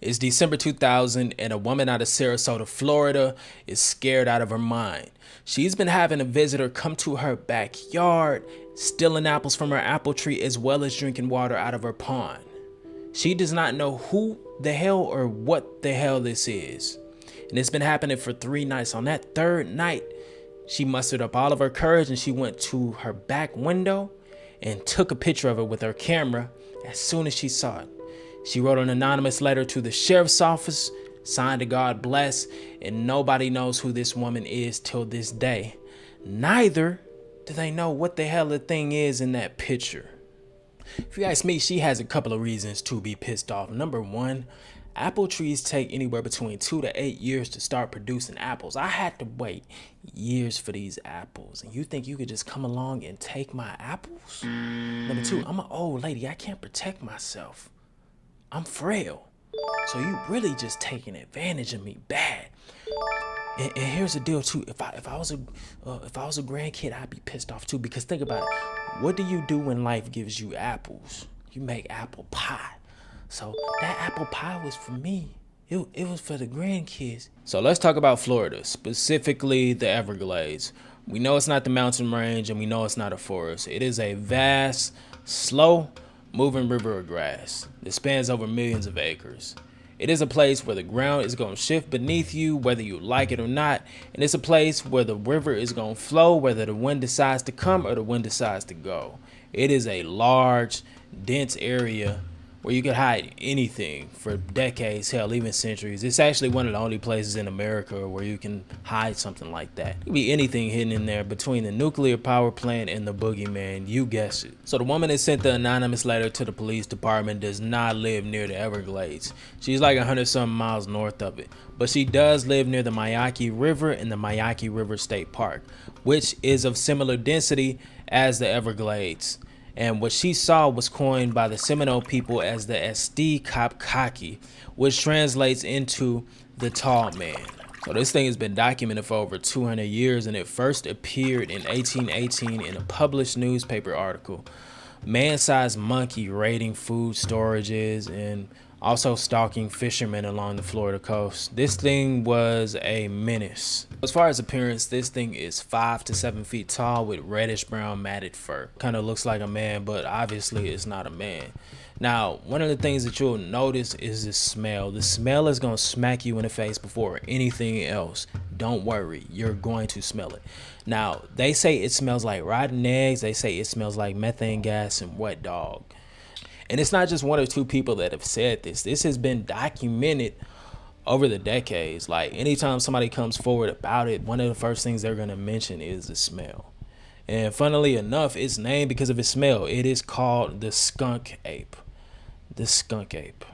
It's December 2000, and a woman out of Sarasota, Florida, is scared out of her mind. She's been having a visitor come to her backyard, stealing apples from her apple tree, as well as drinking water out of her pond. She does not know who the hell or what the hell this is. And it's been happening for 3 nights. On that third night, she mustered up all of her courage and she went to her back window and took a picture of it with her camera as soon as she saw it. She wrote an anonymous letter to the sheriff's office, signed to God bless, and nobody knows who this woman is till this day. Neither do they know what the hell the thing is in that picture. If you ask me, she has a couple of reasons to be pissed off. Number one, apple trees take anywhere between 2 to 8 years to start producing apples. I had to wait years for these apples. And you think you could just come along and take my apples? Number two, I'm an old lady. I can't protect myself. I'm frail. So you really just taking advantage of me bad. And here's the deal too. If I was a grandkid, I'd be pissed off too. Because think about it. What do you do when life gives you apples? You make apple pie. So that apple pie was for me. It was for the grandkids. So let's talk about Florida, specifically the Everglades. We know it's not the mountain range, and we know it's not a forest. It is a vast, slow moving river of grass that spans over millions of acres. It is a place where the ground is going to shift beneath you, whether you like it or not. And it's a place where the river is going to flow, whether the wind decides to come or the wind decides to go. It is a large, dense area where you could hide anything for decades, hell, even centuries. It's actually one of the only places in America where you can hide something like that. It could be anything hidden in there between the nuclear power plant and the boogeyman, you guess it. So the woman that sent the anonymous letter to the police department does not live near the Everglades. She's like 100-something miles north of it. But she does live near the Miyake River and the Miyake River State Park, which is of similar density as the Everglades. And what she saw was coined by the Seminole people as the Esti Kapkaki, which translates into the tall man. So this thing has been documented for over 200 years, and it first appeared in 1818 in a published newspaper article. Man-sized monkey raiding food storages and also stalking fishermen along the Florida coast. This thing was a menace. As far as appearance, this thing is 5 to 7 feet tall with reddish brown matted fur. Kind of looks like a man, but obviously it's not a man. Now, one of the things that you'll notice is the smell. The smell is going to smack you in the face before anything else. Don't worry, you're going to smell it. Now, they say it smells like rotten eggs. They say it smells like methane gas and wet dog. And it's not just 1 or 2 people that have said this. This has been documented over the decades. Like anytime somebody comes forward about it, one of the first things they're going to mention is the smell. And funnily enough, it's named because of its smell. It is called the skunk ape. The skunk ape.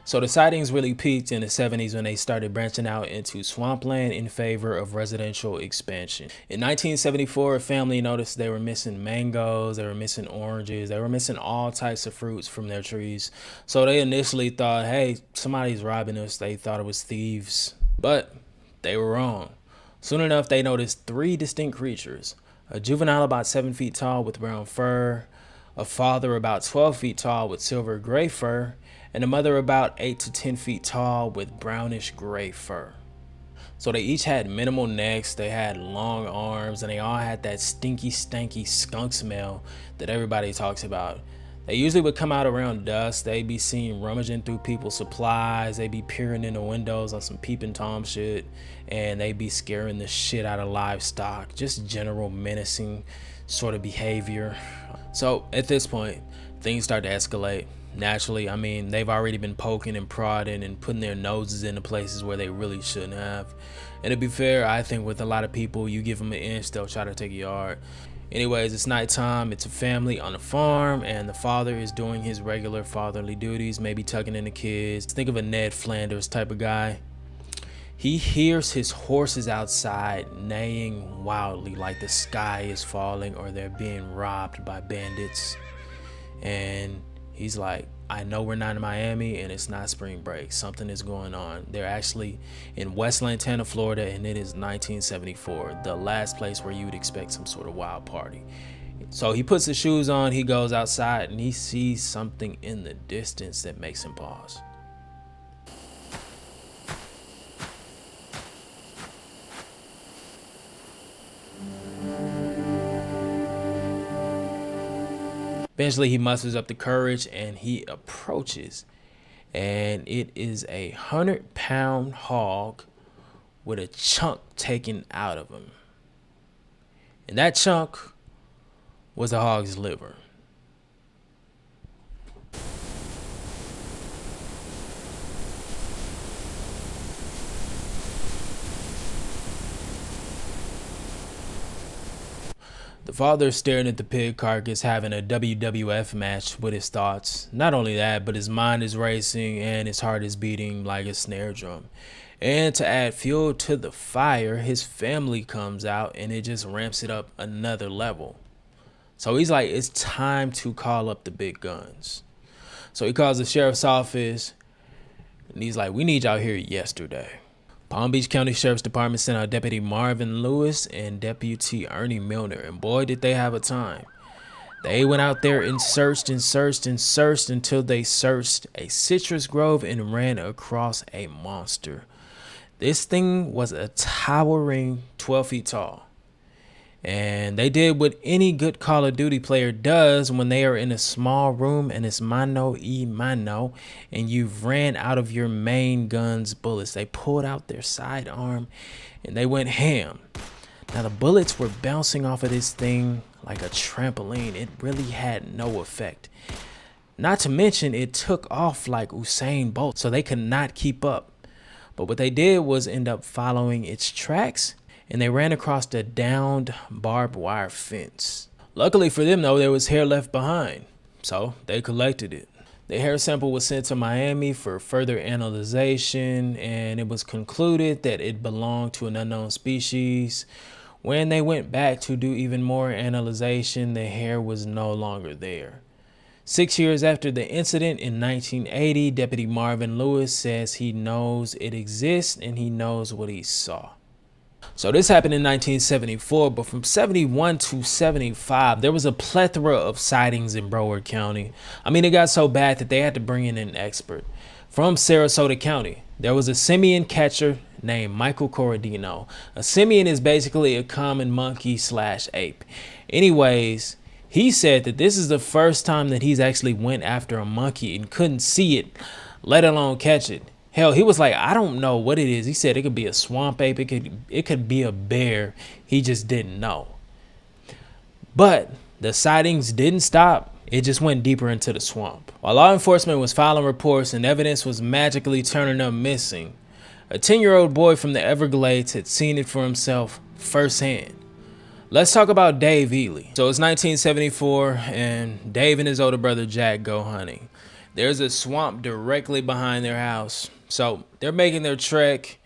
So the sightings really peaked in the 70s when they started branching out into swampland in favor of residential expansion. In 1974, a family noticed they were missing mangoes, they were missing oranges, they were missing all types of fruits from their trees. So they initially thought, hey, somebody's robbing us. They thought it was thieves, but they were wrong. Soon enough, they noticed 3 distinct creatures: a juvenile about 7 feet tall with brown fur, a father about 12 feet tall with silver gray fur, and a mother about 8 to 10 feet tall with brownish gray fur. So they each had minimal necks, they had long arms, and they all had that stinky, stanky skunk smell that everybody talks about. They usually would come out around dusk. They'd be seen rummaging through people's supplies. They'd be peering in the windows on some peeping Tom shit, and they'd be scaring the shit out of livestock. Just general menacing sort of behavior. So at this point, things start to escalate. Naturally, I mean, they've already been poking and prodding and putting their noses into places where they really shouldn't have. And to be fair, I think with a lot of people, you give them an inch, they'll try to take a yard. Anyways, it's nighttime, it's a family on a farm, and the father is doing his regular fatherly duties, maybe tucking in the kids. Think of a Ned Flanders type of guy. He hears his horses outside neighing wildly like the sky is falling or they're being robbed by bandits. And he's like, I know we're not in Miami and it's not spring break. Something is going on. They're actually in West Lantana, Florida, and it is 1974, the last place where you would expect some sort of wild party. So he puts his shoes on, he goes outside, and he sees something in the distance that makes him pause. Eventually, he musters up the courage and he approaches, and it is 100-pound hog with a chunk taken out of him. And that chunk was the hog's liver. The father is staring at the pig carcass, having a WWF match with his thoughts. Not only that, but his mind is racing and his heart is beating like a snare drum. And to add fuel to the fire, his family comes out and it just ramps it up another level. So he's like, it's time to call up the big guns. So he calls the sheriff's office and he's like, we need y'all here yesterday. Palm Beach County Sheriff's Department sent out Deputy Marvin Lewis and Deputy Ernie Milner, and boy did they have a time. They went out there and searched and searched and searched until they searched a citrus grove and ran across a monster. This thing was a towering 12 feet tall. And they did what any good Call of Duty player does when they are in a small room and it's mano y mano and you've ran out of your main gun's bullets. They pulled out their sidearm and they went ham. Now the bullets were bouncing off of this thing like a trampoline. It really had no effect. Not to mention it took off like Usain Bolt, so they could not keep up. But what they did was end up following its tracks, and they ran across the downed barbed wire fence. Luckily for them though, there was hair left behind, so they collected it. The hair sample was sent to Miami for further analyzation, and it was concluded that it belonged to an unknown species. When they went back to do even more analyzation, the hair was no longer there. 6 years after the incident in 1980, Deputy Marvin Lewis says he knows it exists and he knows what he saw. So this happened in 1974, but from 71 to 75, there was a plethora of sightings in Broward County. I mean, it got so bad that they had to bring in an expert from Sarasota County. There was a simian catcher named Michael Corradino. A simian is basically a common monkey / ape. Anyways, he said that this is the first time that he's actually went after a monkey and couldn't see it, let alone catch it. Hell, he was like, I don't know what it is. He said it could be a swamp ape. It could be a bear. He just didn't know. But the sightings didn't stop. It just went deeper into the swamp. While law enforcement was filing reports and evidence was magically turning up missing, a 10-year-old boy from the Everglades had seen it for himself firsthand. Let's talk about Dave Ely. So it's 1974 and Dave and his older brother Jack go hunting. There's a swamp directly behind their house. So they're making their trek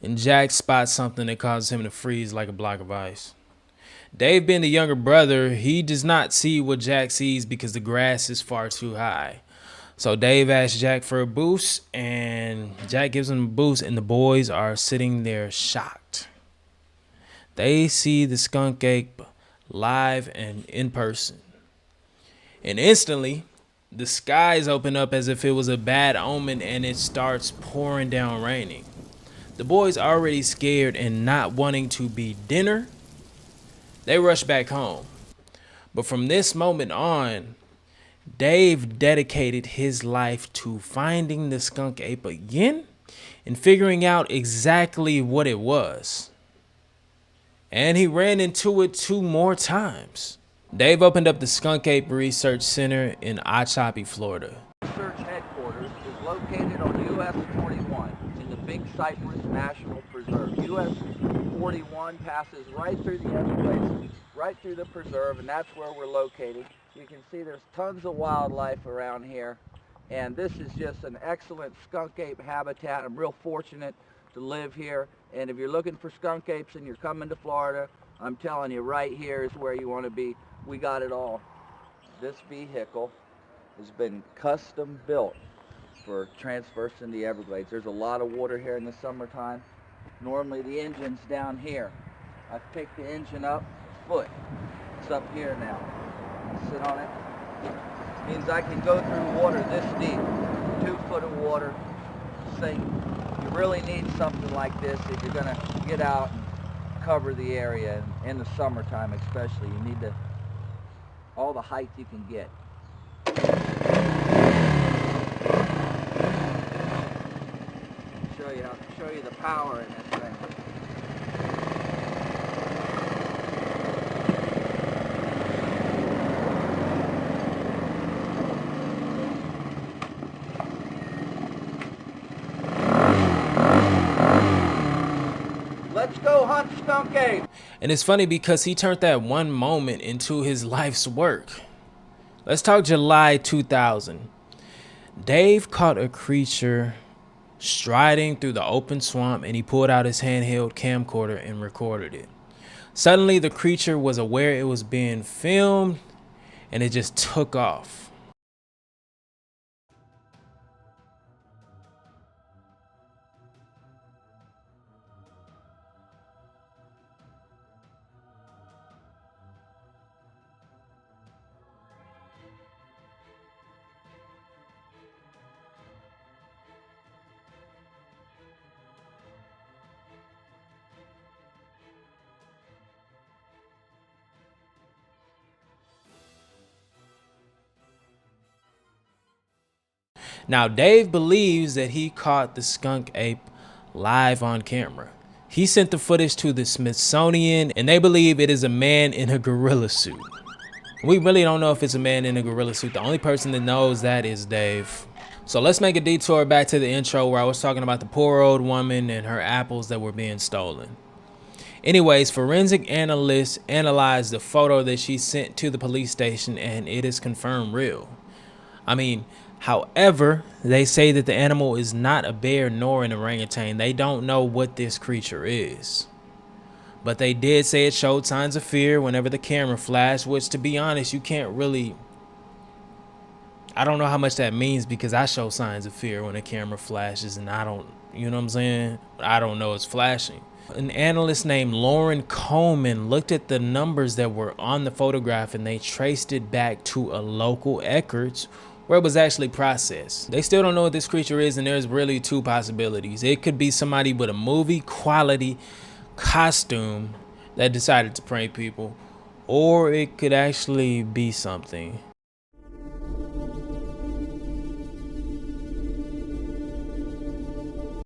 and Jack spots something that causes him to freeze like a block of ice. Dave, being the younger brother, he does not see what Jack sees because the grass is far too high. So Dave asks Jack for a boost and Jack gives him a boost and the boys are sitting there shocked. They see the skunk ape live and in person. And instantly, the skies open up as if it was a bad omen and it starts pouring down raining. The boys already scared and not wanting to be dinner, they rush back home. But from this moment on, Dave dedicated his life to finding the skunk ape again and figuring out exactly what it was. And he ran into it 2 more times. Dave opened up the Skunk Ape Research Center in Ochapi, Florida. research headquarters is located on US 41 in the Big Cypress National Preserve. US 41 passes right through the Everglades, right through the preserve, and that's where we're located. You can see there's tons of wildlife around here, and this is just an excellent skunk ape habitat. I'm real fortunate to live here, and if you're looking for skunk apes and you're coming to Florida, I'm telling you, right here is where you want to be. We got it all. This vehicle has been custom built for transversing the Everglades. There's a lot of water here in the summertime. Normally the engine's down here. I've picked the engine up a foot. It's up here now. I sit on it. Means I can go through water this deep. 2 foot of water. Sink. You really need something like this if you're gonna get out and cover the area, and in the summertime especially. You need all the height you can get. Show you the power in this thing. Let's go hunt skunk ape. And it's funny because he turned that one moment into his life's work. Let's talk July 2000. Dave caught a creature striding through the open swamp, and he pulled out his handheld camcorder and recorded it. Suddenly, the creature was aware it was being filmed, and it just took off. Now, Dave believes that he caught the skunk ape live on camera. He sent the footage to the Smithsonian, and they believe it is a man in a gorilla suit. We really don't know if it's a man in a gorilla suit. The only person that knows that is Dave. So let's make a detour back to the intro where I was talking about the poor old woman and her apples that were being stolen. Anyways, forensic analysts analyzed the photo that she sent to the police station, and it is confirmed real. However, they say that the animal is not a bear nor an orangutan. They don't know what this creature is. But they did say it showed signs of fear whenever the camera flashed, which, to be honest, you can't really... I don't know how much that means, because I show signs of fear when a camera flashes, and I don't, you know what I'm saying? I don't know it's flashing. An analyst named Lauren Coleman looked at the numbers that were on the photograph, and they traced it back to a local Eckerd's where it was actually processed. They still don't know what this creature is, and there's really 2 possibilities. It could be somebody with a movie quality costume that decided to prank people, or it could actually be something